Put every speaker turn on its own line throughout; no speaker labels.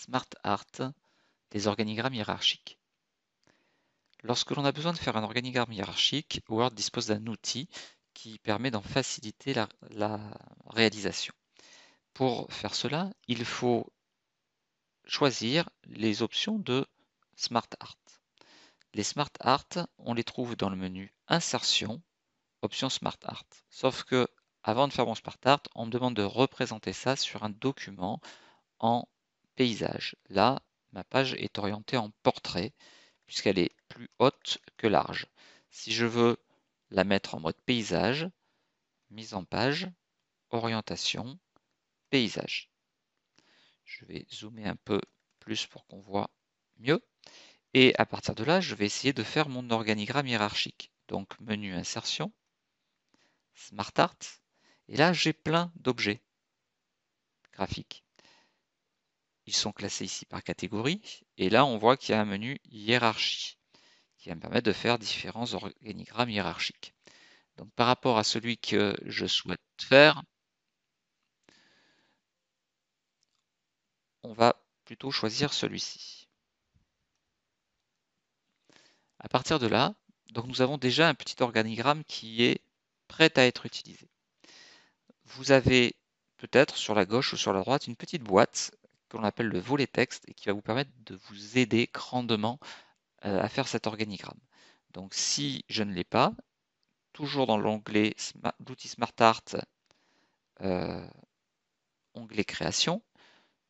Smart Art, des organigrammes hiérarchiques. Lorsque l'on a besoin de faire un organigramme hiérarchique, Word dispose d'un outil qui permet d'en faciliter la réalisation. Pour faire cela, il faut choisir les options de Smart Art. Les Smart Art, on les trouve dans le menu Insertion, option Smart Art. Sauf que, avant de faire mon Smart Art, on me demande de représenter ça sur un document en paysage. Là, ma page est orientée en portrait, puisqu'elle est plus haute que large. Si je veux la mettre en mode paysage, mise en page, orientation, paysage. Je vais zoomer un peu plus pour qu'on voit mieux. Et à partir de là, je vais essayer de faire mon organigramme hiérarchique. Donc, menu insertion, Smart Art, et là, j'ai plein d'objets graphiques. Ils sont classés ici par catégorie, et là, on voit qu'il y a un menu hiérarchie, qui va me permettre de faire différents organigrammes hiérarchiques. Donc, par rapport à celui que je souhaite faire, on va plutôt choisir celui-ci. À partir de là, donc nous avons déjà un petit organigramme qui est prêt à être utilisé. Vous avez peut-être sur la gauche ou sur la droite une petite boîte que l'on appelle le volet texte et qui va vous permettre de vous aider grandement à faire cet organigramme. Donc si je ne l'ai pas, toujours dans l'onglet l'outil Smart Art, onglet création,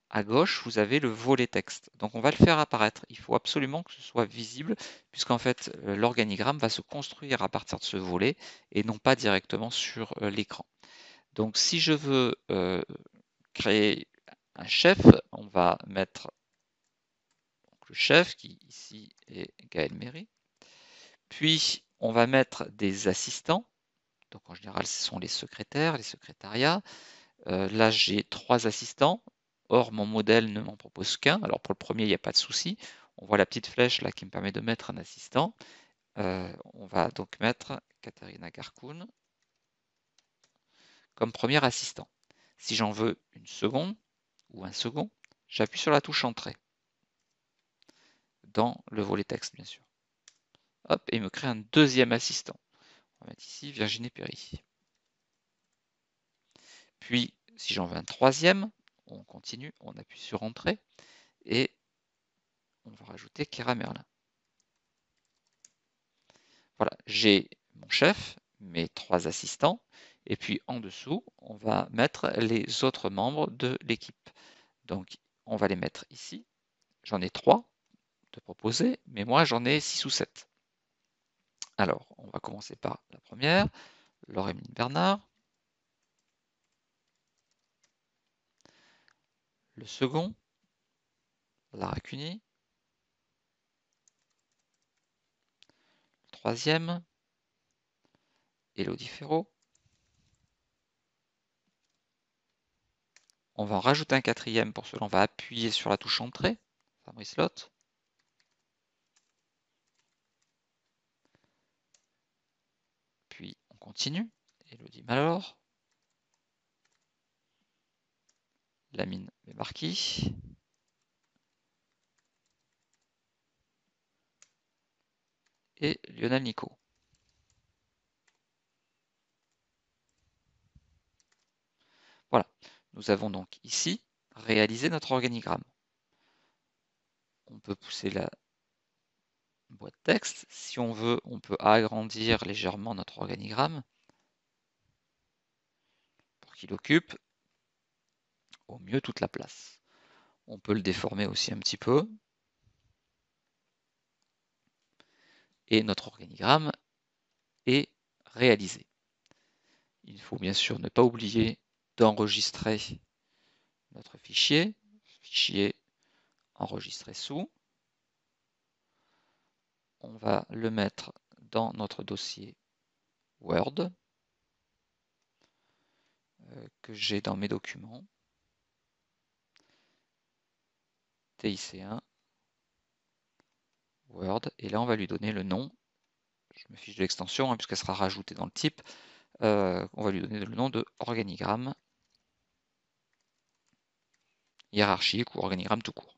à gauche, vous avez le volet texte. Donc on va le faire apparaître. Il faut absolument que ce soit visible, puisqu'en fait, l'organigramme va se construire à partir de ce volet et non pas directement sur l'écran. Donc si je veux créer un chef, on va mettre le chef, qui ici est Gaël Méry. Puis on va mettre des assistants. Donc en général, ce sont les secrétaires, les secrétariats. Là, j'ai 3 assistants. Or, mon modèle ne m'en propose qu'un. Alors pour le premier, il n'y a pas de souci. On voit la petite flèche là qui me permet de mettre un assistant. On va donc mettre Katerina Garkoun comme premier assistant. Si j'en veux une seconde ou un second, j'appuie sur la touche Entrée dans le volet texte, bien sûr. Hop, et il me crée un deuxième assistant. On va mettre ici Virginie Perry. Puis, si j'en veux un troisième, on continue, on appuie sur Entrée et on va rajouter Kira Merlin. Voilà, j'ai mon chef, mes 3 assistants, et puis en dessous, on va mettre les autres membres de l'équipe. Donc, on va les mettre ici. J'en ai 3 de proposer, mais moi, j'en ai 6 ou 7. Alors, on va commencer par la première, Laure-Emeline Bernard. Le second, Lara Cuny. Le troisième, Élodie Ferraud. On va en rajouter un quatrième, pour cela on va appuyer sur la touche Entrée, Fabrice Lotte. Puis on continue, Élodie Malor. Lamine Marquis. Et Lionel Nico. Voilà, nous avons donc ici réalisé notre organigramme. On peut pousser la boîte texte. Si on veut, on peut agrandir légèrement notre organigramme pour qu'il occupe au mieux toute la place. On peut le déformer aussi un petit peu. Et notre organigramme est réalisé. Il faut bien sûr ne pas oublier d'enregistrer notre fichier enregistré sous. On va le mettre dans notre dossier Word que j'ai dans mes documents. TIC1, Word, et là on va lui donner le nom. Je me fiche de l'extension puisqu'elle sera rajoutée dans le type. On va lui donner le nom de organigramme hiérarchique ou organigramme tout court.